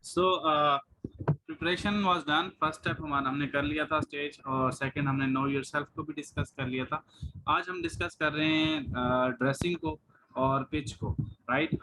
So preparation was done. First step हमारा हमने कर लिया था स्टेज, और सेकंड हमने नो योरसेल्फ को भी डिस्कस कर लिया था। आज हम डिस्कस कर रहे हैं ड्रेसिंग को और पिच को, राइट।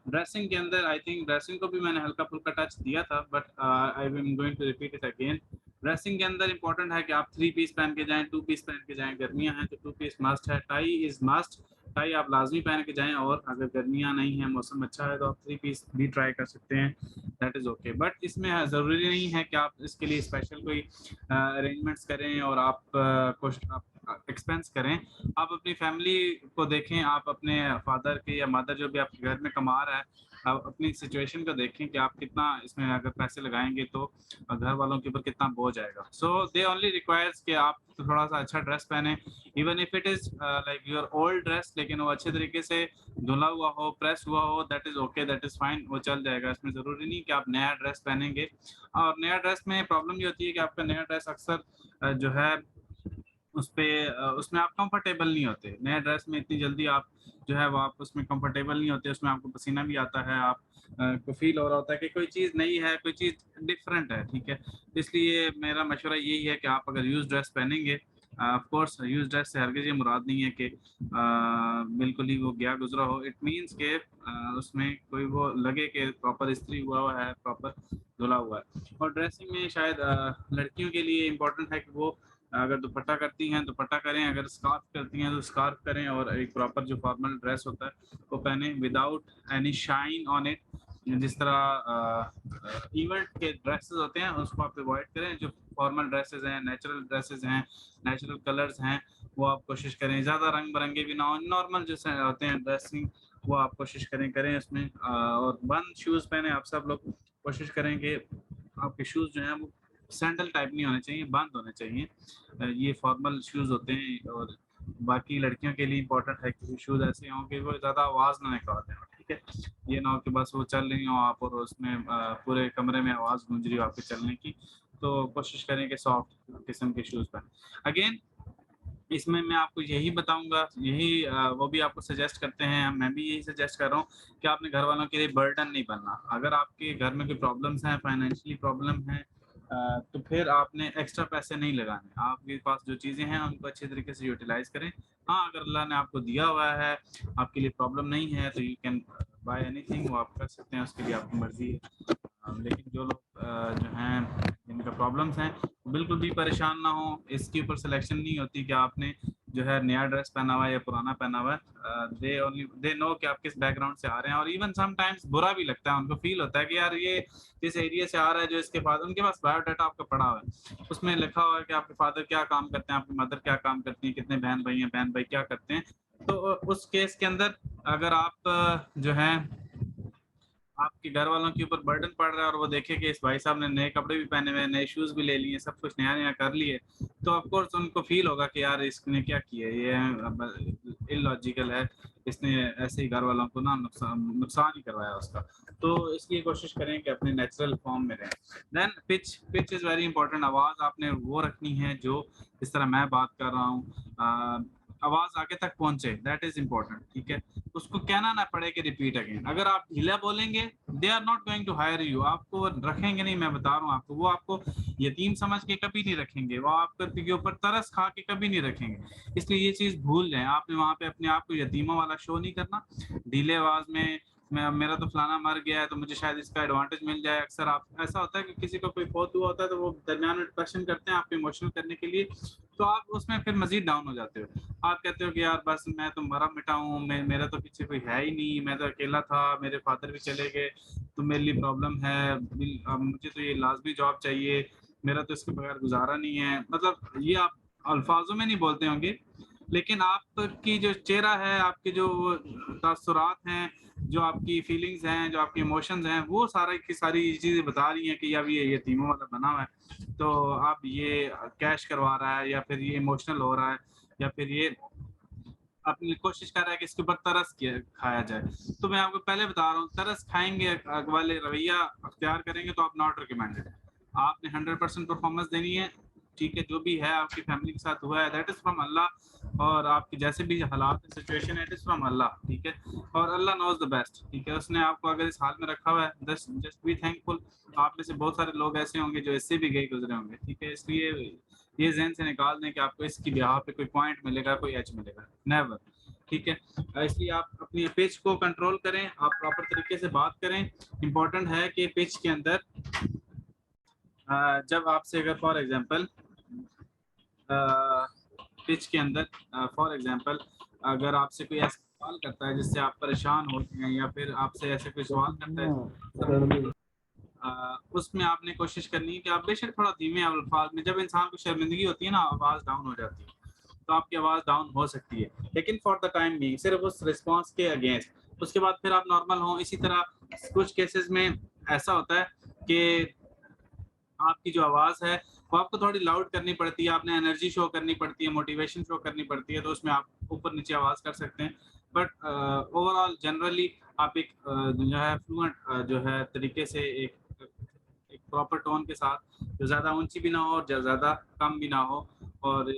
ड्रेसिंग के अंदर आई थिंक ड्रेसिंग को भी मैंने हल्का फुल्का टच दिया था, but I am going to repeat it again. Dressing के अंदर इंपॉर्टेंट है कि आप 3 पीस पहन के जाएं, 2 पीस पहन के जाएं। गर्मियां हैं तो 2 पीस मस्ट है। टाई इज मस्ट, टाई आप लाजमी पहन के जाएं, और अगर गर्मियां नहीं है, मौसम अच्छा है, तो आप 3 पीस भी ट्राई कर सकते हैं, दैट इज़ ओके। बट इसमें ज़रूरी नहीं है कि आप इसके लिए स्पेशल कोई अरेंजमेंट्स करें और आप कुछ एक्सपेंस करें। आप अपनी फैमिली को देखें, आप अपने फादर के या मदर जो भी आपके घर में कमा रहा है, आप अपनी सिचुएशन को देखें कि आप कितना इसमें अगर पैसे लगाएंगे तो घर वालों के ऊपर कितना बोझ आएगा। सो दे ओनली रिक्वायर्स कि आप थोड़ा सा अच्छा ड्रेस पहने, even if it is like your old dress, लेकिन वो अच्छे तरीके से धुला हुआ हो, प्रेस हुआ हो, that is okay, that is fine, वो चल जाएगा। इसमें ज़रूरी नहीं कि आप नया ड्रेस पहनेंगे। और नया ड्रेस में प्रॉब्लम ये होती है कि आपका नया ड्रेस अक्सर जो है उसमें आप कंफर्टेबल नहीं होते। नए ड्रेस में इतनी जल्दी आप जो है वो आप उसमें कंफर्टेबल नहीं होते, उसमें आपको पसीना भी आता है, आप को फील हो रहा होता है कि कोई चीज़ नई है, कोई चीज़ डिफरेंट है, ठीक है। इसलिए मेरा मशवरा यही है कि आप अगर यूज़ ड्रेस पहनेंगे, ऑफ कोर्स यूज़ ड्रेस से हरगिज़ ये मुराद नहीं है कि बिल्कुल ही वो गया गुजरा हो। इट मीन्स के उसमें कोई वो लगे कि प्रॉपर इस्त्री हुआ है, प्रॉपर धुला हुआ है। और ड्रेसिंग में शायद लड़कियों के लिए इम्पोर्टेंट है कि वो अगर दुपट्टा करती हैं दुपट्टा करें, अगर स्कार्फ करती हैं तो स्कार्फ करें, और एक प्रॉपर जो फॉर्मल ड्रेस होता है वो पहने without any shine on it. जिस तरह इवेंट के ड्रेसेस होते हैं उसको आप अवॉइड करें। जो फॉर्मल ड्रेसेस हैं, नेचुरल ड्रेसेस हैं, नेचुरल कलर्स हैं, वो आप कोशिश करें। ज़्यादा रंग बिरंगे भी ना हो, नॉर्मल जो होते हैं ड्रेसिंग वो आप कोशिश करें उसमें। और बंद शूज़ पहने आप सब लोग। कोशिश करें कि आपके शूज़ जो हैं वो सैंडल टाइप नहीं होने चाहिए, बंद होने चाहिए। ये फॉर्मल शूज़ होते हैं। और बाकी लड़कियों के लिए इम्पोर्टेंट है कि शूज़ ऐसे हों कि वो ज़्यादा आवाज़ ना निकालते हों, ठीक है। ये ना हो कि बस वो चल रही हो आप और उसमें पूरे कमरे में आवाज़ गूंज रही हो आपके चलने की। तो कोशिश करें कि सॉफ्ट किस्म के शूज़ पहनें। अगेन इसमें मैं आपको यही बताऊँगा, यही वो भी आपको सजेस्ट करते हैं, मैं भी यही सजेस्ट कर रहा हूँ कि आपने घर वालों के लिए बर्डन नहीं बनना। अगर आपके घर में कोई प्रॉब्लम्स हैं, फाइनेंशियली प्रॉब्लम है, तो फिर आपने एक्स्ट्रा पैसे नहीं लगाने। आपके पास जो चीज़ें हैं उनको अच्छे तरीके से यूटिलाइज़ करें। हाँ, अगर अल्लाह ने आपको दिया हुआ है, आपके लिए प्रॉब्लम नहीं है, तो यू कैन बाय एनीथिंग, वो आप कर सकते हैं, उसके लिए आपकी मर्ज़ी है। लेकिन जो लोग जो हैं जिनका प्रॉब्लम्स हैं, बिल्कुल भी परेशान ना हो। इसके ऊपर सिलेक्शन नहीं होती कि आपने जो है नया ड्रेस पहना हुआ है या पुराना पहना हुआ है। दे नो कि आप किस बैकग्राउंड से आ रहे हैं। और इवन समटाइम्स बुरा भी लगता है, उनको फील होता है कि यार ये जिस एरिया से आ रहा है, जो इसके फादर, उनके पास बायोडाटा आपका पड़ा हुआ है, उसमें लिखा हुआ है कि आपके फादर क्या काम करते हैं, आपकी मदर क्या काम करती हैं, कितने बहन भाई हैं, बहन भाई क्या करते हैं। तो उस केस के अंदर अगर आप जो है आपके घर वालों के ऊपर बर्डन पड़ रहा है, और वो देखे कि इस भाई साहब ने नए कपड़े भी पहने हुए हैं, नए शूज़ भी ले लिए, सब कुछ नया-नया कर लिए, तो ऑफ कोर्स उनको फ़ील होगा कि यार इसने क्या किया है, ये इलॉजिकल है, इसने ऐसे ही घर वालों को ना नुकसान ही करवाया उसका। तो इसलिए कोशिश करें कि अपने नेचुरल फॉर्म में रहें। Then pitch is very important. आवाज़ आपने वो रखनी है जो जिस तरह मैं बात कर रहा हूँ, आवाज़ आगे तक पहुँचे, दैट इज़ इम्पोर्टेंट, ठीक है। उसको कहना ना पड़े कि रिपीट अगेन। अगर आप ढीला बोलेंगे, they are not going to hire you, आपको रखेंगे नहीं, मैं बता रहा हूँ आपको। वो आपको यतीम समझ के कभी नहीं रखेंगे, वो आपके ऊपर तरस खा के कभी नहीं रखेंगे। इसलिए ये चीज़ भूल जाएँ। आपने वहाँ पे अपने आप को यतीमों वाला शो नहीं करना। ढीले आवाज़ में मैं मेरा तो फलाना मर गया है तो मुझे शायद इसका एडवांटेज मिल जाए। अक्सर आप ऐसा होता है कि किसी को कोई फौत हुआ होता है तो वो दरमियान में क्वेश्चन करते हैं आपको इमोशनल करने के लिए, तो आप उसमें फिर मज़ीद डाउन हो जाते हो। आप कहते हो कि यार बस मैं तो मरा मिटा हूँ, मेरा तो पीछे कोई है ही नहीं, मैं तो अकेला था, मेरे फादर भी चले गए, तो मेरे लिए प्रॉब्लम है। अब मुझे तो ये लाजमी जॉब चाहिए, मेरा तो इसके बगैर गुजारा नहीं है। मतलब ये आप अल्फाजों में नहीं बोलते होंगे, लेकिन आपकी जो चेहरा है, आपके जो तासुरात हैं, जो आपकी फीलिंग्स हैं, जो आपके इमोशंस हैं, वो सारी की सारी चीज़ें बता रही हैं कि अब ये यतीमों वाला बना हुआ है, तो अब ये कैश करवा रहा है, या फिर ये इमोशनल हो रहा है, या फिर ये अपनी कोशिश कर रहा है कि इसके ऊपर तरस किया खाया जाए। तो मैं आपको पहले बता रहा हूँ, तरस खाएँगे वाले रवैया अख्तियार करेंगे तो आप नॉट रिकमेंडेड। आपने 100% परफॉर्मेंस देनी है, ठीक है, जो भी है आपकी फैमिली के साथ हुआ है दैट इज फ्रॉम अल्लाह, और आपके जैसे भी हालात सिचुएशन है इट इज फ्रॉम अल्लाह, ठीक है, और अल्लाह नोज द बेस्ट, ठीक है, उसने आपको अगर इस हाल में रखा हुआ है जस्ट बी थैंकफुल। आप में से बहुत सारे लोग ऐसे होंगे जो इससे भी गए गुजरे होंगे, ठीक है, इसलिए ये जहन से निकाल दें कि आपको इसकी बिहार पे कोई पॉइंट मिलेगा, कोई एच मिलेगा, नेवर, ठीक है। इसलिए आप अपनी पिच को कंट्रोल करें, आप प्रॉपर तरीके से बात करें। इंपॉर्टेंट है कि पिच के अंदर जब आपसे अगर फॉर एग्जांपल पिच के अंदर फॉर एग्जांपल अगर आपसे कोई ऐसा सवाल करता है जिससे आप परेशान होते हैं या फिर आपसे ऐसे कोई सवाल करता है, उसमें आपने कोशिश करनी है कि आप बेशक थोड़ा धीमे अल्फाज में, जब इंसान को शर्मिंदगी होती है ना, आवाज़ डाउन हो जाती है, तो आपकी आवाज़ डाउन हो सकती है, लेकिन फॉर द टाइम बीइंग सिर्फ उस रिस्पॉन्स के अगेंस्ट, उसके बाद फिर आप नॉर्मल हो। इसी तरह कुछ केसेस में ऐसा होता है कि आपकी जो आवाज़ है वो आपको थोड़ी लाउड करनी पड़ती है, आपने एनर्जी शो करनी पड़ती है, मोटिवेशन शो करनी पड़ती है, तो उसमें आप ऊपर नीचे आवाज़ कर सकते हैं। बट ओवरऑल जनरली आप एक जो है फ्लुएंट जो है तरीके से एक एक प्रॉपर टोन के साथ, जो ज़्यादा ऊंची भी ना हो और ज़्यादा कम भी ना हो, और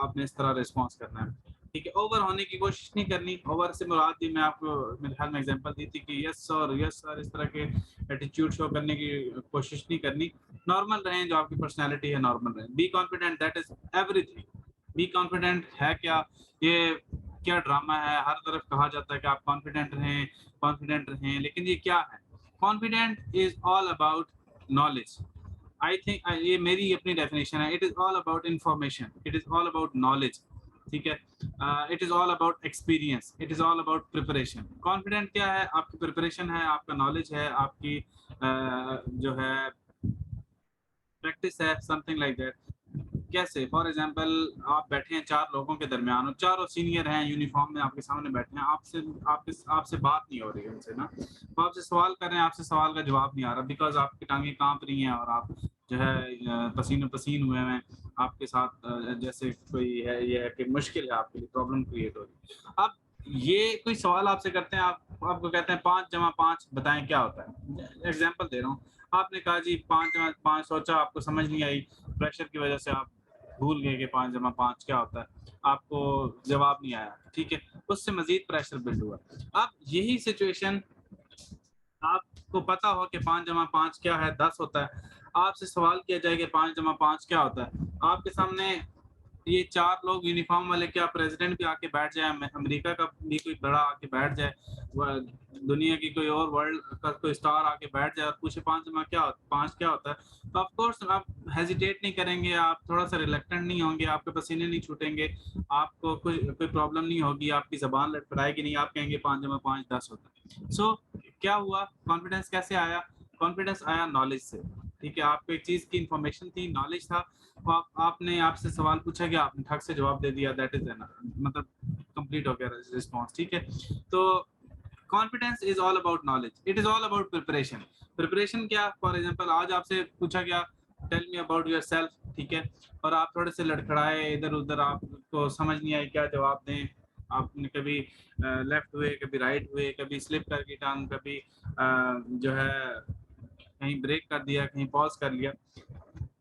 आपने इस तरह रिस्पॉन्स करना है, ठीक है। ओवर होने की कोशिश नहीं करनी। ओवर से मुराद भी मैं आपको मेरे ख्याल में एग्जांपल दी थी कि यस सर इस तरह के एटीट्यूड शो करने की कोशिश नहीं करनी। नॉर्मल रहें, जो आपकी पर्सनैलिटी है नॉर्मल रहें। Be confident, that is everything. Be confident है क्या, ये क्या ड्रामा है, हर तरफ कहा जाता है कि आप कॉन्फिडेंट रहें, लेकिन ये क्या है? Confident is all about knowledge. I think ये मेरी अपनी डेफिनेशन है। It is all about information, it is all about knowledge, ठीक है। It is all about experience, it is all about preparation. Confident क्या है? आपकी प्रिपरेशन है, आपका नॉलेज है, आपकी जो है प्रैक्टिस है, समथिंग लाइक दैट। कैसे? फॉर एग्जांपल आप बैठे हैं चार लोगों के दरमियान और चारों सीनियर हैं, यूनिफॉर्म में आपके सामने बैठे हैं, आपसे बात नहीं हो रही है उनसे ना, तो आपसे सवाल कर रहे हैं, आपसे सवाल का जवाब नहीं आ रहा बिकॉज आपकी टांगें कांप रही हैं और आप जो है पसीनो पसीन हुए हैं। आपके साथ जैसे कोई है, ये है कि मुश्किल है, आपके लिए प्रॉब्लम क्रिएट हो रही है। अब ये कोई सवाल आपसे करते हैं, आपको कहते हैं 5 जमा 5 बताएं क्या होता है। एग्जाम्पल दे रहा हूँ, आपने कहा जी 5 जमा 5, सोचा, आपको समझ नहीं आई, प्रेशर की वजह से आप भूल गए कि 5 जमा 5 क्या होता है, आपको जवाब नहीं आया, ठीक है, उससे मजीद प्रेशर बिल्ड हुआ। अब यही सिचुएशन आपको पता हो कि 5 जमा 5 क्या है, 10 होता है, आपसे सवाल किया जाए कि 5 जमा 5 क्या होता है, आपके सामने ये चार लोग यूनिफॉर्म वाले, क्या प्रेसिडेंट भी आके बैठ जाए, अमेरिका का भी कोई बड़ा आके बैठ जाए, दुनिया की कोई और वर्ल्ड का कोई स्टार आके बैठ जाए और पूछे 5 जमा क्या 5 क्या होता है, तो ऑफ कोर्स आप हेजिटेट नहीं करेंगे, आप थोड़ा सा रिलक्टेंट नहीं होंगे, आपके पसीने नहीं छूटेंगे, आपको कोई प्रॉब्लम नहीं होगी, आपकी जबान लटपटाएगी नहीं, आप कहेंगे 5 जमा 5 10 होता है। सो क्या हुआ? कॉन्फिडेंस कैसे आया? कॉन्फिडेंस आया नॉलेज से, ठीक है। आपको एक चीज की इंफॉर्मेशन थी, नॉलेज था, तो आपने आपसे सवाल पूछा गया, आपने ठग से जवाब दे दिया, दैट इज मतलब कंप्लीट हो गया रिस्पॉन्स, ठीक है। तो confidence is all about knowledge, it is all about preparation. Preparation क्या? फॉर एग्जांपल आज आपसे पूछा गया टेल मी अबाउट योरसेल्फ, ठीक है, और आप थोड़े से लड़खड़ाए, इधर उधर, आपको समझ नहीं आई क्या जवाब दें, आपने कभी लेफ्ट हुए, कभी राइट हुए, कभी स्लिप करके टांग, कभी जो है कहीं ब्रेक कर दिया, कहीं पॉज कर लिया,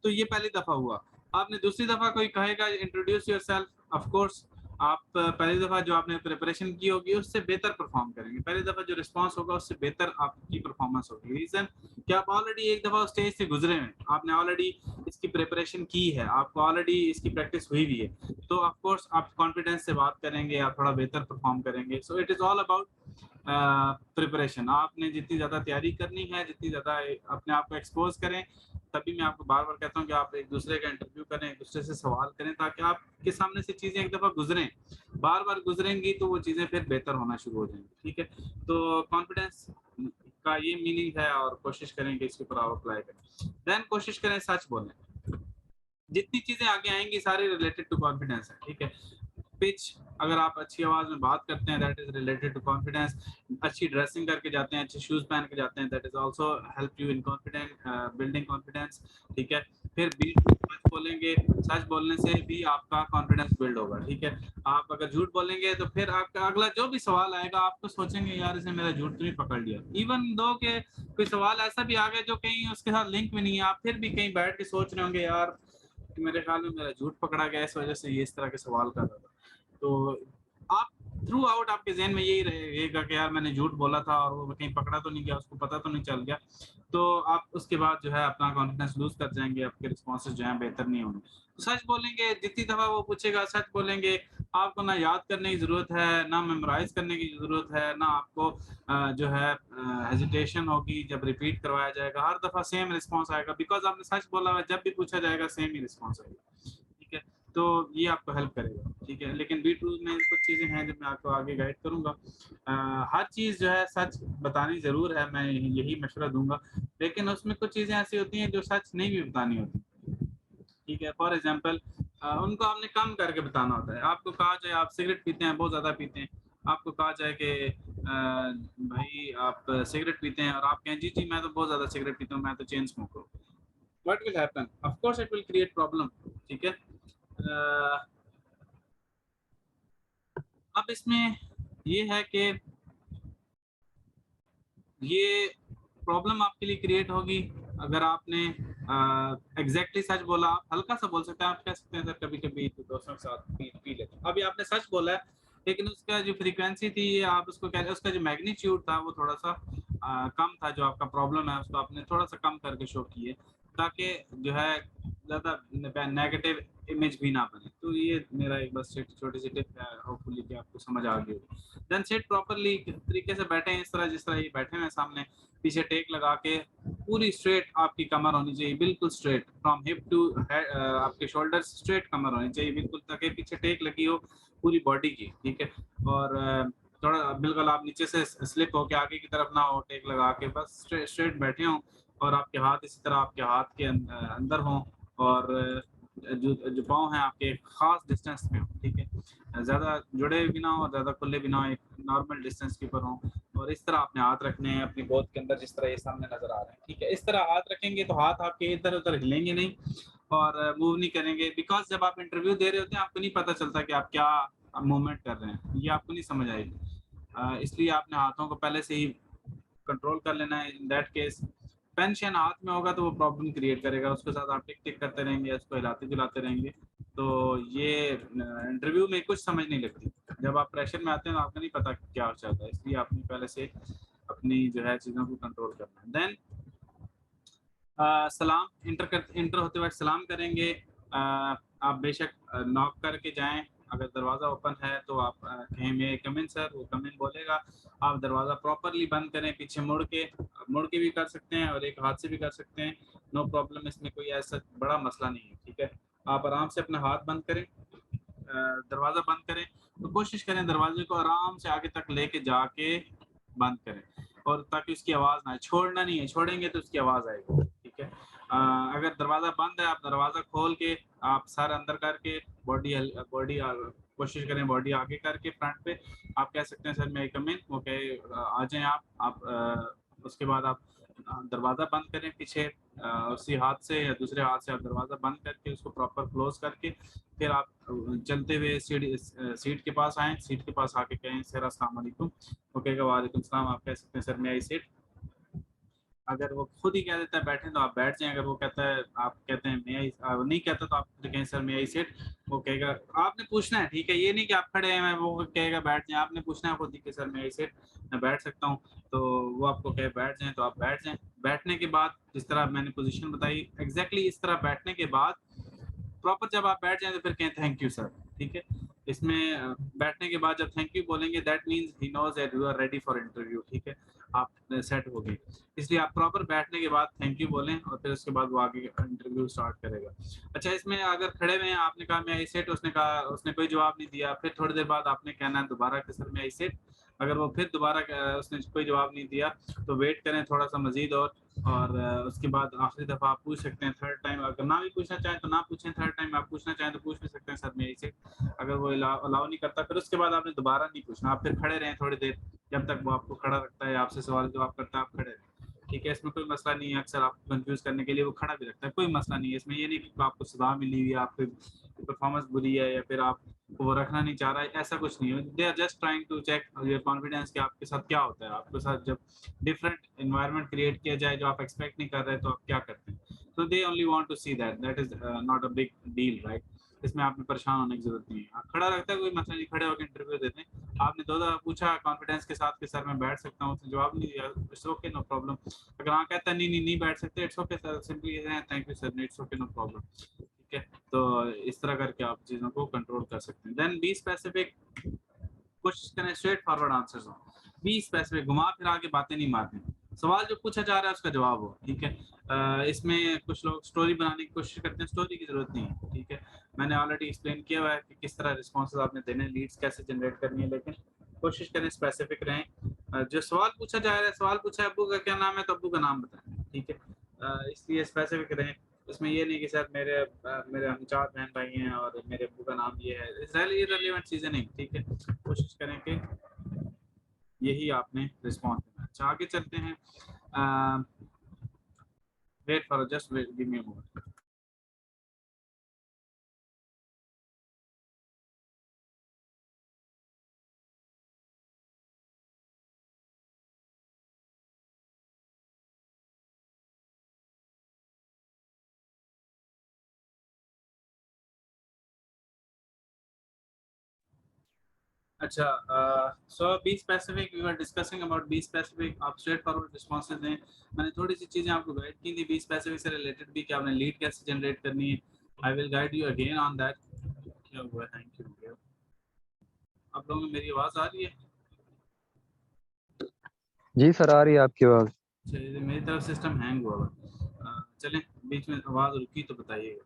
तो ये पहली दफा हुआ। आपने दूसरी दफा कोई कहेगा इंट्रोड्यूस योरसेल्फ, ऑफ कोर्स आप पहली दफा जो आपने प्रिपरेशन की होगी उससे बेहतर परफॉर्म करेंगे, पहली दफा जो रिस्पांस होगा उससे बेहतर आपकी परफॉर्मेंस होगी। रीजन कि आप ऑलरेडी एक दफा स्टेज से गुजरे हैं, आपने ऑलरेडी इसकी प्रिपरेशन की है, आपको ऑलरेडी इसकी प्रैक्टिस हुई भी है, तो ऑफ कोर्स आप कॉन्फिडेंस से बात करेंगे, आप थोड़ा बेहतर परफॉर्म करेंगे। So it is all about preparation. आपने जितनी ज़्यादा तैयारी करनी है, जितनी ज़्यादा अपने आप को एक्सपोज करें, तभी मैं आपको बार बार कहता हूँ कि आप एक दूसरे का इंटरव्यू करें, एक दूसरे से सवाल करें, ताकि आपके सामने से चीज़ें एक दफ़ा गुजरें, बार बार गुजरेंगी तो वो चीज़ें फिर बेहतर होना शुरू हो जाएंगी, ठीक है। तो कॉन्फिडेंस का ये मीनिंग है, और कोशिश करें कि इसके ऊपर आप अप्लाई करें। देन कोशिश करें सच बोलें। जितनी चीज़ें आगे आएंगी सारी रिलेटेड टू कॉन्फिडेंस है, ठीक है। पिच, अगर आप अच्छी आवाज में बात करते हैं, that is related to confidence. अच्छी ड्रेसिंग करके जाते हैं, अच्छे शूज पहन के जाते हैं, that is also help you in confidence, building confidence, ठीक है। फिर बीच में सच बोलेंगे, सच बोलने से भी आपका कॉन्फिडेंस बिल्ड होगा, ठीक है। आप अगर झूठ बोलेंगे तो फिर आपका अगला जो भी सवाल आएगा आपको सोचेंगे यार इसने मेरा झूठ तो नहीं पकड़ लिया, इवन दो के कोई सवाल ऐसा भी आ गया जो कहीं उसके साथ लिंक में नहीं है, आप फिर भी कहीं बैठ के सोच रहे होंगे यार कि मेरे ख्याल में मेरा झूठ पकड़ा गया, इस वजह से ये इस तरह के सवाल कर रहा था। तो आप थ्रू आउट आपके जहन में यही रहेगा कि यार मैंने झूठ बोला था और वो कहीं पकड़ा तो नहीं गया, उसको पता तो नहीं चल गया, तो आप उसके बाद जो है अपना कॉन्फिडेंस लूज कर जाएंगे, आपके रिस्पॉन्सेज जो है बेहतर नहीं होंगे। तो सच बोलेंगे, जितनी दफ़ा वो पूछेगा सच बोलेंगे। आपको ना याद करने की ज़रूरत है, ना मेमोराइज करने की ज़रूरत है, ना आपको जो है हेजिटेशन होगी जब रिपीट करवाया जाएगा। हर दफ़ा सेम रिस्पॉन्स आएगा, बिकॉज आपने सच बोला है। जब भी पूछा जाएगा सेम ही रिस्पॉन्स आएगा, ठीक है। तो ये आपको हेल्प करेगा, ठीक है। लेकिन बी ट्रूथ में कुछ चीज़ें हैं जो मैं आपको आगे गाइड करूँगा। हर चीज़ जो है सच बतानी ज़रूर है, मैं यही मशवरा दूंगा, लेकिन उसमें कुछ चीज़ें ऐसी होती हैं जो सच नहीं भी बतानी होती, ठीक है। फॉर एग्जांपल उनको आपने कम करके बताना होता है। आपको कहा जाए आप सिगरेट पीते हैं, बहुत ज़्यादा पीते हैं, आपको कहा जाए कि भाई आप सिगरेट पीते हैं, और आप कहें जी जी मैं तो बहुत ज़्यादा सिगरेट पीता हूँ, मैं तो चेन स्मोकर हूँ। What will happen? Of course it will create problem, ठीक है। अब इसमें ये है कि ये प्रॉब्लम आपके लिए क्रिएट होगी अगर आपने एग्जैक्टली सच बोला। आप हल्का सा बोल सकते हैं, आप कह सकते हैं सर कभी कभी तो दोस्तों के साथ पी लेते हैं। अभी आपने सच बोला है, लेकिन उसका जो फ्रीक्वेंसी थी, आप उसको कह रहे, उसका जो मैग्नीट्यूड था वो थोड़ा सा कम था। जो आपका प्रॉब्लम है उसको आपने थोड़ा सा कम करके शो किए, ताकि जो है ज़्यादा नेगेटिव इमेज भी ना बने। तो ये मेरा एक बस छोटी सी टिप है, होपफुली कि आपको समझ आ गई होगी। देन सिट प्रॉपर्ली, तरीके से बैठे इस तरह जिस तरह ये बैठे हैं सामने, पीछे टेक लगा के, पूरी स्ट्रेट आपकी कमर होनी चाहिए, बिल्कुल स्ट्रेट फ्रॉम हिप टू आपके शोल्डर स्ट्रेट कमर होनी चाहिए बिल्कुल, ताकि पीछे टेक लगी हो पूरी बॉडी की, ठीक है। और थोड़ा बिल्कुल आप नीचे से स्लिप होके आगे की तरफ ना हो, टेक लगा के बस स्ट्रेट बैठे हों, और आपके हाथ इसी तरह आपके हाथ के अंदर हों, और जो जो पाँव हैं आपके खास डिस्टेंस में हो, ठीक है। ज़्यादा जुड़े भी ना हो, ज़्यादा खुले भी ना हो, एक नॉर्मल डिस्टेंस के ऊपर हो। और इस तरह आपने हाथ रखने हैं अपनी गोद के अंदर, जिस तरह ये सामने नजर आ रहे हैं, ठीक है। इस तरह हाथ रखेंगे तो हाथ आपके इधर उधर हिलेंगे नहीं और मूव नहीं करेंगे, बिकॉज जब आप इंटरव्यू दे रहे होते हैं आपको नहीं पता चलता कि आप क्या मूवमेंट कर रहे हैं, ये आपको नहीं समझ आएगी। इसलिए आपने हाथों को पहले से ही कंट्रोल कर लेना है। इन दैट केस पेन शेन हाथ में होगा तो वो प्रॉब्लम क्रिएट करेगा, उसके साथ आप टिक टिक करते रहेंगे, उसको हिलाते जुलाते रहेंगे, तो ये इंटरव्यू में कुछ समझ नहीं लगती। जब आप प्रेशर में आते हैं तो आपको नहीं पता क्या चलता है, इसलिए आपने पहले से अपनी जो है चीज़ों को कंट्रोल करना है। देन सलाम, इंटर होते वक्त सलाम करेंगे। आप बेशक नॉक करके जाएं, अगर दरवाज़ा ओपन है तो आप कहें मे कम इन सर, वो कम इन बोलेगा। आप दरवाज़ा प्रॉपरली बंद करें, पीछे मुड़ के भी कर सकते हैं और एक हाथ से भी कर सकते हैं, नो प्रॉब्लम। इसमें कोई ऐसा बड़ा मसला नहीं है, ठीक है। आप आराम से अपना हाथ बंद करें, दरवाज़ा बंद करें तो कोशिश करें दरवाजे को आराम से आगे तक लेके जाके बंद करें, और ताकि उसकी आवाज़ ना आए। छोड़ना नहीं है, छोड़ेंगे तो उसकी आवाज़ आएगी, ठीक है। अगर दरवाज़ा बंद है, आप दरवाज़ा खोल के आप सर अंदर करके बॉडी कोशिश करें बॉडी आगे करके फ्रंट पे आप कह सकते हैं सर मैं कम इन, वो कहे आ जाएं आप उसके बाद आप दरवाज़ा बंद करें पीछे, उसी हाथ से या दूसरे हाथ से आप दरवाज़ा बंद करके उसको प्रॉपर क्लोज करके फिर आप चलते हुए सीट के पास आएँ, सीट के पास आके कहें सर अस्सलाम वालेकुम, वो कहेगा वालेकुम सलाम। आप कह सकते हैं सर मे आई सिट। अगर वो खुद ही कह देता है बैठें तो आप बैठ जाएँ, अगर वो कहता है आप कहते हैं मे आई नहीं कहता तो आप कहें सर मे आई सिट, वो कहेगा आपने पूछना है, ठीक है। ये नहीं कि आप खड़े हैं वो कहेगा बैठ जाएँ, आपने पूछना है खुद ही कि सर मे आई सिट, मैं बैठ सकता हूँ, तो वो आपको कहे बैठ जाएँ तो आप बैठ जाएँ। बैठने के बाद जिस तरह मैंने पोजीशन बताई एग्जैक्टली इस तरह बैठने के बाद प्रॉपर जब आप बैठ जाएँ तो फिर कहें थैंक यू सर, ठीक है। इसमें बैठने के बाद जब थैंक यू बोलेंगे that means he knows that you are ready for interview, ठीक है। आप सेट हो गए, इसलिए आप प्रॉपर बैठने के बाद थैंक यू बोलें और फिर उसके बाद वो आगे इंटरव्यू स्टार्ट करेगा। अच्छा, इसमें अगर खड़े हुए हैं, आपने कहा मैं आई सेट, उसने कहा, उसने कोई जवाब नहीं दिया, फिर थोड़ी देर बाद आपने कहना है दोबारा कि सर मैं आई सेट। अगर वो फिर दोबारा उसने कोई जवाब नहीं दिया तो वेट करें थोड़ा सा मजीद, और उसके बाद आखिरी दफ़ा आप पूछ सकते हैं थर्ड टाइम। अगर ना भी पूछना चाहें तो ना पूछें, थर्ड टाइम आप पूछना चाहें तो पूछ भी सकते हैं सर मैं इसे। अगर वो अलाउ नहीं करता फिर उसके बाद आपने दोबारा नहीं पूछना, आप फिर खड़े रहें थोड़ी देर, जब तक वो आपको खड़ा रखता है, आपसे सवाल जवाब करता है, आप खड़े रहें, ठीक है। इसमें कोई मसला नहीं है, अक्सर आपको कंफ्यूज करने के लिए वो खड़ा भी रखता है, कोई मसला नहीं है इसमें। ये नहीं कि आपको सजा मिली हुई है, आपकी परफॉर्मेंस बुरी है या फिर आप वो रखना नहीं चाह रहा है, ऐसा कुछ नहीं है। They are just trying to check your confidence कि आपके साथ क्या होता है, आपके साथ जब डिफरेंट एनवायरनमेंट क्रिएट किया जाए जो आप एक्सपेक्ट नहीं कर रहे तो आप क्या करते हैं। तो they only want to see that is not a big deal, right. इसमें आपने परेशान होने की जरूरत नहीं है। खड़ा रखता है कोई मसला नहीं, खड़े होकर इंटरव्यू देते हैं। आपने 2 दफा पूछा कॉन्फिडेंस के साथ कि सर मैं बैठ सकता हूँ, उसने जवाब नहीं दिया, इट्स ओके नो प्रॉब्लम। अगर हाँ कहता है नहीं बैठ सकते, it's okay sir, simply thank you sir, it's okay no problem. ठीक है, तो इस तरह करके आप चीज़ों को कंट्रोल कर सकते हैं। देन बी स्पेसिफिक, कोशिश करें स्ट्रेट फॉरवर्ड आंसर्स हो। बी स्पेसिफिक, घुमा फिरा के बातें नहीं मारनी। सवाल जो पूछा जा रहा है उसका जवाब हो, ठीक है। इसमें कुछ लोग स्टोरी बनाने की कोशिश करते हैं, स्टोरी की जरूरत नहीं है, ठीक है। मैंने ऑलरेडी एक्सप्लेन किया हुआ है कि किस तरह रिस्पॉन्सेज आपने देने, लीड्स कैसे जनरेट करनी है, लेकिन कोशिश करें स्पेसिफिक रहें। जो सवाल पूछा जा रहा है, सवाल पूछा है अब्बू का क्या नाम है, तो अब्बू का नाम बताएं, ठीक है। इसलिए स्पेसिफिक रहें। इसमें ये नहीं कि सर मेरे हम 4 बहन भाई हैं और मेरे अब्बू का नाम ये है, इररिलेवेंट चीज़ें नहीं, ठीक है। कोशिश करें कि यही आपने रिस्पॉन्स देना। अच्छा, आगे चलते हैं। Wait for just wait, give me a moment. अच्छा, so be specific, we were discussing about be specific. आप स्ट्रेट फॉरवर्ड रिस्पॉन्सेज दें। मैंने थोड़ी सी चीज़ें आपको गाइड की थी बी स्पेसिफिक से रिलेटेड भी, कि आपने लीड कैसे जनरेट करनी है। आई will guide you again on that. क्या हुआ, थैंक यू। आप लोगों में मेरी आवाज़ आ रही है? जी सर, आ रही है आपकी आवाज़। चलिए, मेरी तरफ सिस्टम हैंग हुआ चलें, बीच में आवाज़ रुकी तो बताइएगा।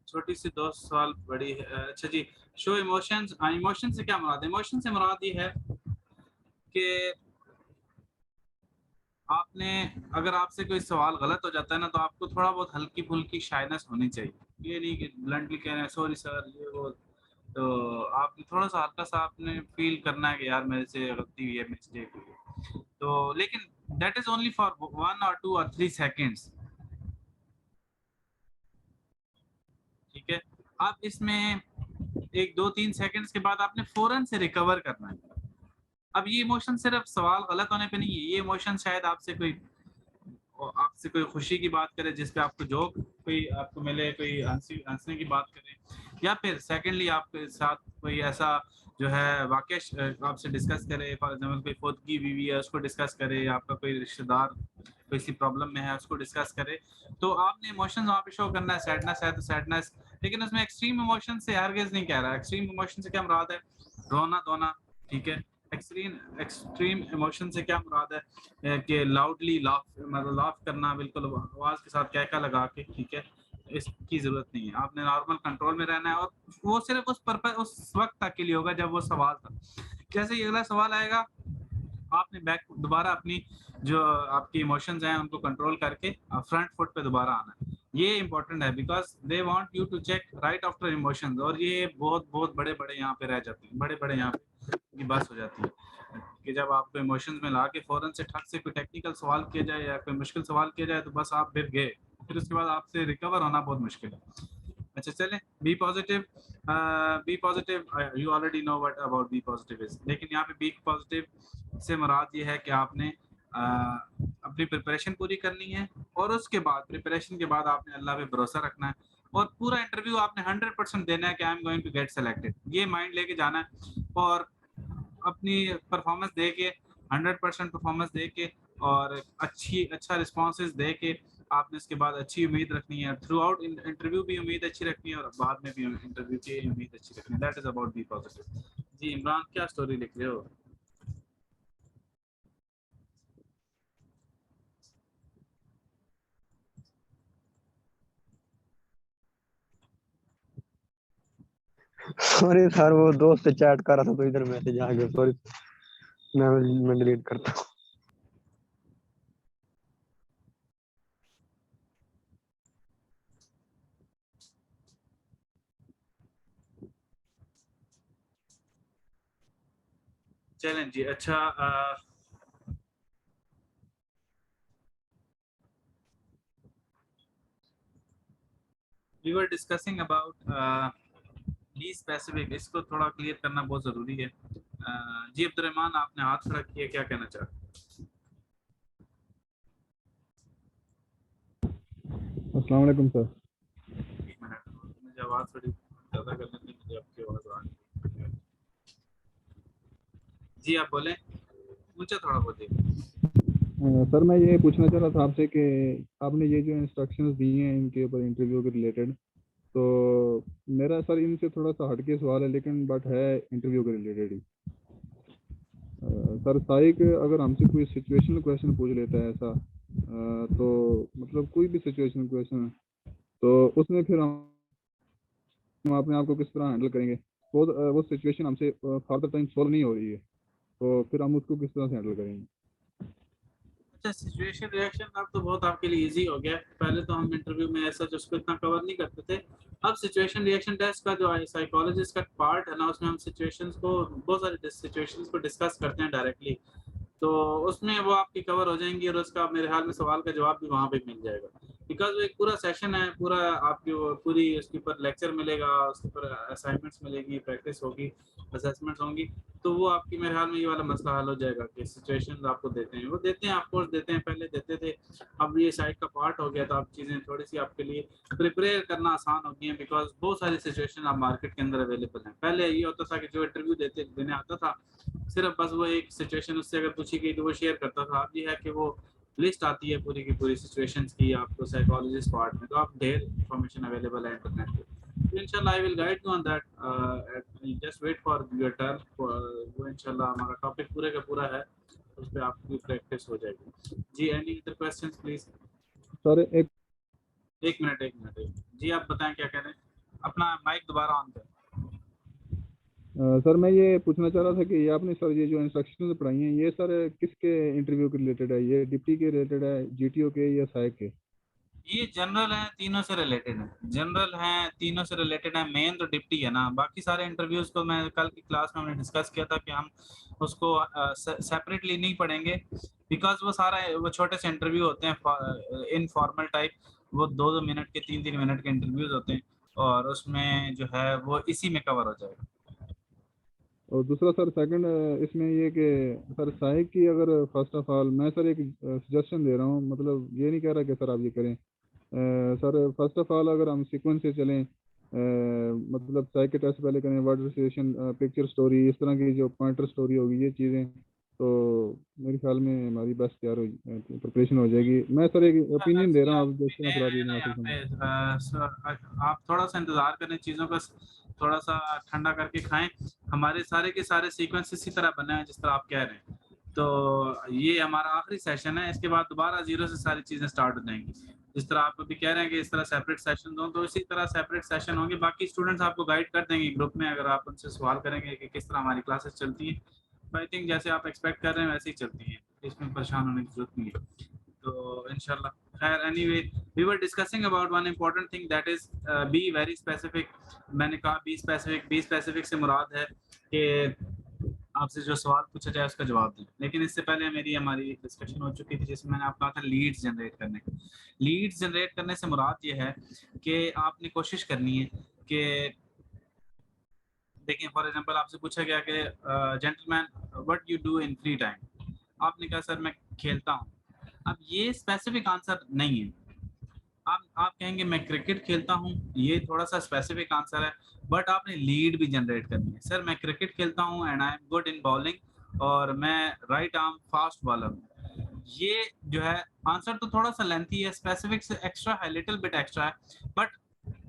छोटी सी 2 सवाल बड़ी है। अच्छा जी, शो इमोशंस। इमोशन से क्या मुराद है? इमोशन से मुराद ये है कि आपने, अगर आपसे कोई सवाल गलत हो जाता है ना, तो आपको थोड़ा बहुत हल्की फुल्की शाइनेस होनी चाहिए। ये नहीं कि ब्लंटली कह रहे हैं सॉरी सर ये वो। तो आपने थोड़ा सा हल्का सा आपने फील करना है कि यार मेरे से गलती हुई है, मिस्टेक हुई है। तो लेकिन that is only for 1 or 2 or 3 seconds, ठीक है। अब इसमें 1 2 3 सेकंड्स के बाद आपने फौरन से रिकवर करना है। अब ये इमोशन सिर्फ सवाल गलत होने पे नहीं है, ये इमोशन शायद आपसे कोई खुशी की बात करे, जिस पे आपको जोक कोई आपको मिले, कोई हंसने की बात करे, या फिर सेकेंडली आपके साथ कोई ऐसा जो है वाकया आपसे डिस्कस करे। फॉर एग्जांपल कोई फौतगी बीवी है उसको डिस्कस करे, आपका कोई रिश्तेदार कोई सी प्रॉब्लम में है उसको डिस्कस करे। तो आपने इमोशंस वहाँ पे शो करना है। सैडनेस है तो सैडनेस, लेकिन उसमें एक्सट्रीम इमोशन से हरगिज़ नहीं कह रहा। एक्सट्रीम इमोशन से क्या मुराद है? रोना धोना, ठीक है। एक्सट्रीम इमोशन से क्या मुराद है कि लाउडली लाफ, मतलब लाफ करना बिल्कुल आवाज के साथ कहका लगा के, ठीक है। इसकी जरूरत नहीं है। आपने नॉर्मल कंट्रोल में रहना है, और वो सिर्फ उस पर्पस उस वक्त तक के लिए होगा जब वो सवाल था। जैसे ही अगला सवाल आएगा, आपने बैक दोबारा अपनी जो आपकी इमोशंस हैं उनको कंट्रोल करके फ्रंट फुट पे दोबारा आना है। ये इंपॉर्टेंट है, because they want you to check right after emotions, और ये बहुत बहुत बड़े बड़े यहाँ पे रह जाते हैं, बड़े बड़े यहाँ पे की बस हो जाती है कि जब आपको इमोशंस में ला के फौरन से ठक से कोई टेक्निकल सवाल किया जाए या कोई मुश्किल सवाल किया जाए, तो बस आप फिर गए, फिर उसके बाद आपसे रिकवर होना बहुत मुश्किल है। अच्छा चलें, be positive. Be positive, you already know what about be positive is, लेकिन यहाँ पे बी पॉजिटिव से मुराद ये है कि आपने अपनी प्रिपरेशन पूरी करनी है, और उसके बाद प्रिपरेशन के बाद आपने अल्लाह पे भरोसा रखना है, और पूरा इंटरव्यू आपने 100% देना है कि I am going to get selected. ये माइंड लेके जाना है, और अपनी परफॉर्मेंस दे के 100% परफॉर्मेंस दे के, और अच्छा रिस्पॉन्सेज दे के आपने इसके बाद अच्छी उम्मीद रखनी है। थ्रू आउट इंटरव्यू भी उम्मीद अच्छी रखनी है, और बाद में भी इंटरव्यू की उम्मीद अच्छी रखनी है। That is about be positive. जी इमरान, क्या स्टोरी लिख रहे हो? सॉरी सर, वो दोस्त से चैट कर रहा था तो इधर मैसेज आ गया, सॉरी। मैं डिलीट करता हूँ। चलें जी। अच्छा, we were discussing about be specific. इसको थोड़ा क्लियर करना बहुत ज़रूरी है। जी अब्दुलरहमान, आपने हाथ खड़ा किया, क्या कहना चाहते हैं? अस्सलाम वालेकुम सर। एक मिनट, मुझे आवाज़ थोड़ी ज़्यादा कर लेनी, मुझे आपकी आवाज़ आ रही है। जी आप बोलें, मुझे थोड़ा बोलिए। सर मैं ये पूछना चाह रहा था आपसे कि आपने ये जो इंस्ट्रक्शंस दिए हैं इनके ऊपर इंटरव्यू के रिलेटेड, तो मेरा सर इनसे थोड़ा सा हटके सवाल है, लेकिन बट है इंटरव्यू के रिलेटेड ही। सर साइक अगर हमसे कोई सिचुएशनल क्वेश्चन पूछ लेता है ऐसा, तो मतलब कोई भी सिचुएशनल क्वेश्चन, तो उसमें फिर हम अपने आप को किस तरह हैंडल करेंगे? वो सिचुएशन हमसे फर्दर टाइम सॉल्व नहीं हो रही है, तो फिर हम उसको किस तरह से हैंडल करेंगे? अच्छा, सिचुएशन रिएक्शन अब तो बहुत आपके लिए इजी हो गया। पहले तो हम इंटरव्यू में ऐसा उसको इतना कवर नहीं करते थे। अब सिचुएशन रिएक्शन टेस्ट का जो साइकोलॉजिस्ट का पार्ट है ना, उसमें हम सिचुएशंस को, बहुत सारी सिचुएशंस को डिस्कस करते हैं डायरेक्टली, तो उसमें वो आपकी कवर हो जाएंगी और उसका मेरे ख्याल में सवाल का जवाब भी वहाँ पे मिल जाएगा। बिकॉज वो एक पूरा सेशन है, पूरा आपकी वो पूरी उसके ऊपर लेक्चर मिलेगा, उसके ऊपर असाइनमेंट्स मिलेगी, प्रैक्टिस होगी, असेसमेंट्स होंगी, तो वो आपकी मेरे ख्याल में ये वाला मसला हल हो जाएगा कि सिचुएशंस आपको देते हैं, वो देते हैं, ऑफकोर्स देते हैं, पहले देते थे, अब ये साइट का पार्ट हो गया, तो आप चीज़ें थोड़ी सी आपके लिए प्रिपेयर करना आसान हो गई हैं, बिकॉज बहुत सारी सिचुएशन आप मार्केट के अंदर अवेलेबल हैं। पहले ये होता था कि जो इंटरव्यू देने आता था, सिर्फ बस वो एक सिचुएशन उससे अगर पूछी गई तो वो शेयर करता था। अब ये है कि वो लिस्ट आती है पूरी की पूरी सिचुएशंस की आपको साइकोलॉजिस्ट पार्ट में, तो आप ढेर इंफॉर्मेशन अवेलेबल है इंटरनेट पे। तो इंशाल्लाह I will guide you on that, just wait for your turn. वो इंशाल्लाह हमारा टॉपिक पूरे का पूरा है, उस पर आपकी प्रैक्टिस हो जाएगी। जी any other questions please? Sir एक एक मिनट जी आप बताएं क्या कह रहे हैं, अपना माइक दोबारा ऑन करें। सर मैं ये पूछना चाह रहा था कि ये आपने सर ये जो इंस्ट्रक्शंस पढ़ाई हैं, ये सर किसके इंटरव्यू के रिलेटेड है? ये डिप्टी के रिलेटेड है, जीटीओ के, या सहायक के? ये जनरल है, तीनों से रिलेटेड है, जनरल है, तीनों से रिलेटेड है। मेन तो डिप्टी है ना, बाकी सारे इंटरव्यूज को मैं कल की क्लास में हमने डिस्कस किया था कि हम उसको सेपरेटली नहीं पढ़ेंगे, बिकॉज वो सारा वो छोटे से इंटरव्यू होते हैं इनफॉर्मल टाइप, वो 2-2 मिनट के 3-3 मिनट के इंटरव्यूज होते हैं, और उसमें जो है वो इसी में कवर हो जाएगा। और दूसरा सर सेकंड इसमें ये कि सर सहायक की, अगर फर्स्ट ऑफ ऑल मैं सर एक सजेशन दे रहा हूँ, मतलब ये नहीं कह रहा कि सर आप ये करें। सर फर्स्ट ऑफ ऑल अगर हम सीक्वेंस से चलें, मतलब सहायक के टेस्ट पहले करें, वर्ड एसोसिएशन, पिक्चर स्टोरी, इस तरह की जो पॉइंटर स्टोरी होगी, ये चीज़ें, तो मेरे ख्याल में हमारी बेस्ट तैयार हो प्रिपरेशन हो जाएगी। मैं सर एक ओपिनियन दे जी रहा आप हूँ, आप देखते हैं फिर आप ये है ना मुनासिब यहाँ समझें। पे आप थोड़ा सा इंतजार करें, चीज़ों का थोड़ा सा ठंडा करके खाएं। हमारे सारे के सारे सीक्वेंस इसी तरह बने हैं जिस तरह आप कह रहे हैं, तो ये हमारा आखिरी सेशन है, इसके बाद दोबारा जीरो से सारी चीज़ें स्टार्ट हो जाएंगी। जिस तरह आप अभी कह रहे हैं कि इस तरह सेपरेट सेशन हो, तो इसी तरह सेपरेट सेशन होंगे। बाकी स्टूडेंट्स आपको गाइड कर देंगे ग्रुप में, अगर आप उनसे सवाल करेंगे कि किस तरह हमारी क्लासेस चलती हैं, तो आई थिंक जैसे आप एक्सपेक्ट कर रहे हैं वैसे ही चलती हैं, इसमें परेशान होने की जरूरत नहीं है। तो इंशाल्लाह खैर, anyway we were discussing about one important thing, that is be very specific. मैंने कहा बी स्पेसिफिक से मुराद है कि आपसे जो सवाल पूछा जाए उसका जवाब दें, लेकिन इससे पहले हमारी एक डिस्कशन हो चुकी थी जिसमें मैंने आपको कहा था लीड्स जनरेट करने। लीड्स जनरेट करने से मुराद ये है कि आपने कोशिश करनी है कि देखिए, फॉर एग्जांपल आपसे पूछा गया कि gentleman what you do in free time, आपने कहा सर मैं खेलता हूँ। अब ये स्पेसिफिक आंसर नहीं है। आप कहेंगे मैं क्रिकेट खेलता हूँ, ये थोड़ा सा स्पेसिफिक आंसर है, बट आपने लीड भी जनरेट करनी है। सर मैं क्रिकेट खेलता हूँ and I am good in bowling और मैं राइट आर्म फास्ट बॉलर हूँ। ये जो है आंसर तो थोड़ा सा लेंथी है, स्पेसिफिक से एक्स्ट्रा है, लिटिल बिट एक्स्ट्रा है, बट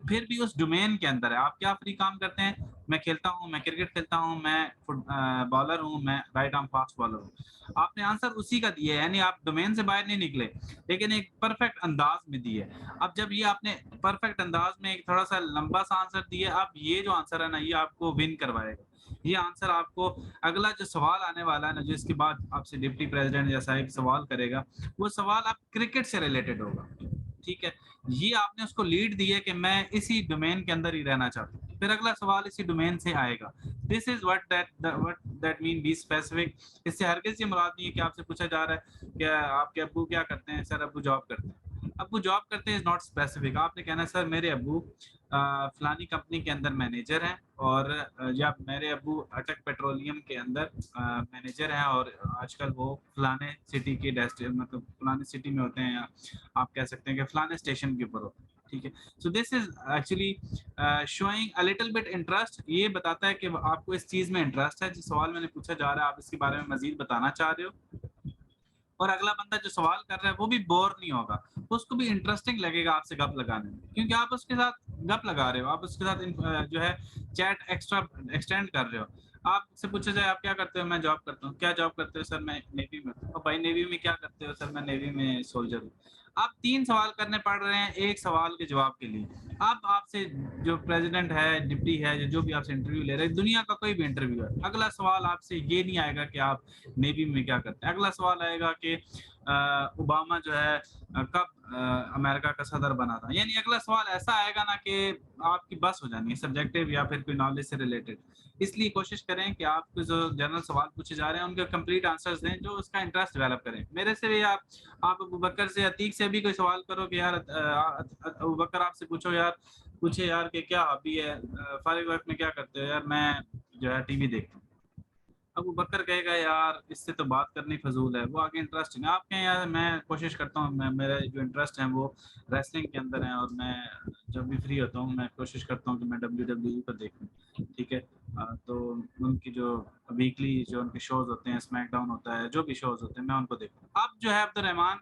फिर भी उस डोमेन के अंदर है। आप क्या फ्री काम करते हैं? मैं खेलता हूँ, मैं क्रिकेट खेलता हूँ, मैं बॉलर हूँ, मैं राइट आर्म फास्ट बॉलर हूँ। आपने आंसर उसी का दिया है, यानी आप डोमेन से बाहर नहीं निकले, लेकिन एक परफेक्ट अंदाज में दिए। अब जब ये आपने परफेक्ट अंदाज में एक थोड़ा सा लंबा सा आंसर दिया, अब ये जो आंसर है ना, ये आपको विन करवाएगा। ये आंसर आपको अगला जो सवाल आने वाला है ना, जो इसके बाद आपसे डिप्टी प्रेसिडेंट जैसा एक सवाल करेगा, वो सवाल आप क्रिकेट से रिलेटेड होगा। ठीक है, ये आपने उसको लीड दी है कि मैं इसी डोमेन के अंदर ही रहना चाहता हूँ, फिर अगला सवाल इसी डोमेन से आएगा। This is what that mean be specific. इससे हरगिज़ ये मुराद नहीं है कि आपसे पूछा जा रहा है कि आपके अब्बू क्या करते हैं? सर अब्बू जॉब करते हैं। अब्बू जॉब करते हैं इज नॉट स्पेसिफिक। आपने कहना सर मेरे अब्बू फलानी कंपनी के अंदर मैनेजर हैं, और या मेरे अब्बू अटक पेट्रोलियम के अंदर मैनेजर हैं, और आजकल वो फलाने सिटी के मतलब फलाने सिटी में होते हैं, या आप कह सकते हैं कि फलाने स्टेशन के ऊपर होते हैं, ठीक है। So this is actually showing a little bit interest. ये बताता है कि आपको इस चीज में इंटरेस्ट है, जिस सवाल मैंने पूछा जा रहा है आप इसके बारे में मजीद बताना चाह रहे हो, और अगला बंदा जो सवाल कर रहा है वो भी बोर नहीं होगा, उसको भी इंटरेस्टिंग लगेगा आपसे गप लगाने में, क्योंकि आप उसके साथ गप लगा रहे हो, आप उसके साथ जो है चैट एक्स्ट्रा एक्सटेंड कर रहे हो। आपसे पूछा जाए आप क्या करते हो, मैं जॉब करता हूँ। क्या जॉब करते हो? सर मैं नेवी में। और भाई नेवी में क्या करते हो? सर मैं नेवी में सोल्जर हूँ। आप 3 सवाल करने पड़ रहे हैं एक सवाल के जवाब के लिए। अब आपसे जो प्रेसिडेंट है, डिप्टी है, जो भी आपसे इंटरव्यू ले रहे हैं, दुनिया का कोई भी इंटरव्यू है, अगला सवाल आपसे ये नहीं आएगा कि आप नेवी में क्या करते हैं। अगला सवाल आएगा कि ओबामा जो है कब अमेरिका का सदर बना था। यानी अगला सवाल ऐसा आएगा ना कि आपकी बस हो जानी है, सब्जेक्टिव या फिर कोई नॉलेज से रिलेटेड। इसलिए कोशिश करें कि आपको जो जनरल सवाल पूछे जा रहे हैं उनके कंप्लीट आंसर्स दें, जो उसका इंटरेस्ट डेवलप करें। मेरे से भी आप अबू बकर से, अतीक से भी कोई सवाल करो कि यार अबू बकर आपसे पूछे यार कि क्या हॉबी है, फारिग वक्त में क्या करते हो? यार मैं जो है टीवी देखता हूँ। अबू बकर कहेगा यार इससे तो बात करनी फजूल है, वो आगे इंटरेस्टिंग है। आप कहें यार मैं कोशिश करता हूँ, मेरे जो इंटरेस्ट हैं वो रेसलिंग के अंदर हैं, और मैं जब भी फ्री होता हूँ मैं कोशिश करता हूँ कि मैं WWE को देखूँ, ठीक है। तो उनकी जो वीकली जो उनके शोज होते हैं, स्मैकडाउन होता है, जो भी शोज होते हैं मैं उनको देखता हूँ। अब जो है अब्दुर्रहमान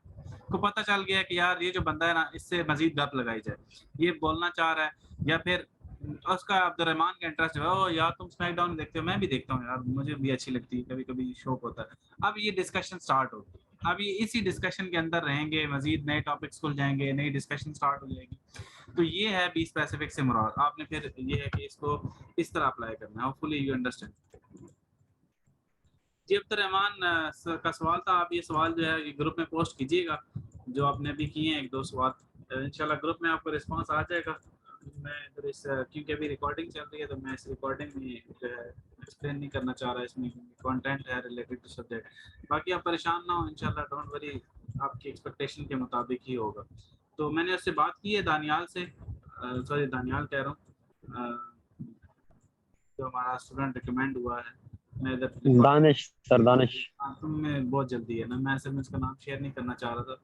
को पता चल गया कि यार ये जो बंदा है ना, इससे मजीद गप लगाई जाए, ये बोलना चाह रहा है, या फिर उसका अब्दुर्रहमान का इंटरेस्ट जो है, ओ यार तुम स्मैकडाउन देखते हो, मैं भी देखता हूँ यार, मुझे भी अच्छी लगती है, कभी कभी शौक होता है। अब ये डिस्कशन स्टार्ट होगी, अब ये इसी डिस्कशन के अंदर रहेंगे, मजीद नए टॉपिक्स खुल जाएंगे, नई डिस्कशन स्टार्ट हो जाएगी। तो ये है बी स्पेसिफिक से मुराद। आपने फिर ये है कि इसको इस तरह अप्लाई करना है। Hopefully you understand. जी अब्दुर्रहमान का सवाल था, आप ये सवाल जो है ग्रुप में पोस्ट कीजिएगा, जो आपने अभी किए हैं 1-2 सवाल। इंशाल्लाह ग्रुप में आपको रिस्पांस आ जाएगा। मैं इधर इस क्योंकि अभी रिकॉर्डिंग चल रही है, तो मैं इस रिकॉर्डिंग में जो है एक्सप्लेन नहीं करना चाह रहा, इसमें कंटेंट है रिलेटेड टू सब्जेक्ट। बाकी आप परेशान ना हो, इंशाल्लाह डोंट वरी, आपकी एक्सपेक्टेशन के मुताबिक ही होगा। तो मैंने उससे बात की है दानियाल से, सॉरी दानियाल कह रहा हूँ, जो हमारा स्टूडेंट रिकमेंड हुआ है। मैं इधर दानिश सर, दानिश। हाँ, तुम में बहुत जल्दी है ना, मैं असल में उसका नाम शेयर नहीं करना चाह रहा था,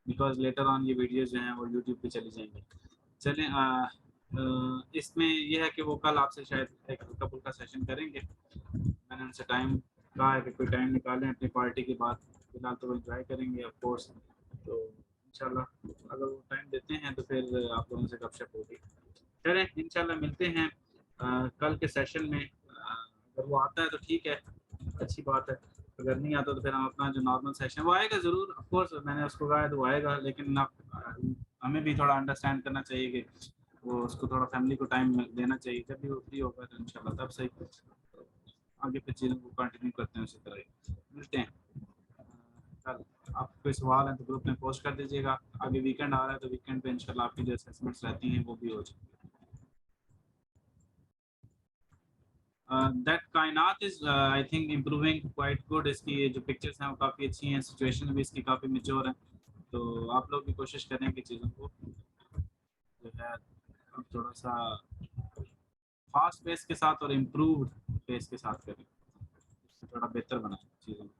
बिकॉज लेटर ऑन ये वीडियोस जो हैं वो यूट्यूब पे चली जाएंगी। चलें, इसमें यह है कि वो कल आपसे शायद एक कपल का सेशन करेंगे। मैंने उनसे टाइम कहा है कि कोई टाइम निकालें अपनी पार्टी के बाद, फिलहाल तो वो इंजॉय करेंगे ऑफ कोर्स। तो इंशाल्लाह अगर वो टाइम देते हैं तो फिर आप लोगों से गपशप होगी। चलें इंशाल्लाह मिलते हैं कल के सेशन में। अगर वो आता है तो ठीक है, अच्छी बात है। अगर नहीं आता तो फिर हम अपना जो नॉर्मल सेशन, वो आएगा ज़रूर ऑफ कोर्स, मैंने उसको कहा है तो वो आएगा, लेकिन आप हमें भी थोड़ा अंडरस्टैंड करना चाहिए कि वो उसको थोड़ा फैमिली को टाइम देना चाहिए। जब भी वो फ्री होगा तो इंशाल्लाह तब सही, तो आगे फिर चीज़ों को कंटिन्यू करते हैं उसी तरह ही। मिलते हैं कल। आप कोई सवाल है तो ग्रुप में पोस्ट कर दीजिएगा। आगे वीकेंड आ रहा है तो वीकेंड पे इंशाल्लाह आपकी जो असेसमेंट्स रहती हैं वो भी हो जाए। दैट कायनात is I think improving quite good. इसकी जो पिक्चर्स हैं वो काफ़ी अच्छी हैं, सिचुएशन भी इसकी काफ़ी मेच्योर है। तो आप लोग भी कोशिश करें कि चीज़ों को जो है अब थोड़ा सा फास्ट पेस के साथ और इम्प्रूव्ड पेस के साथ करें, थोड़ा बेहतर बनाएं चीज़ों को।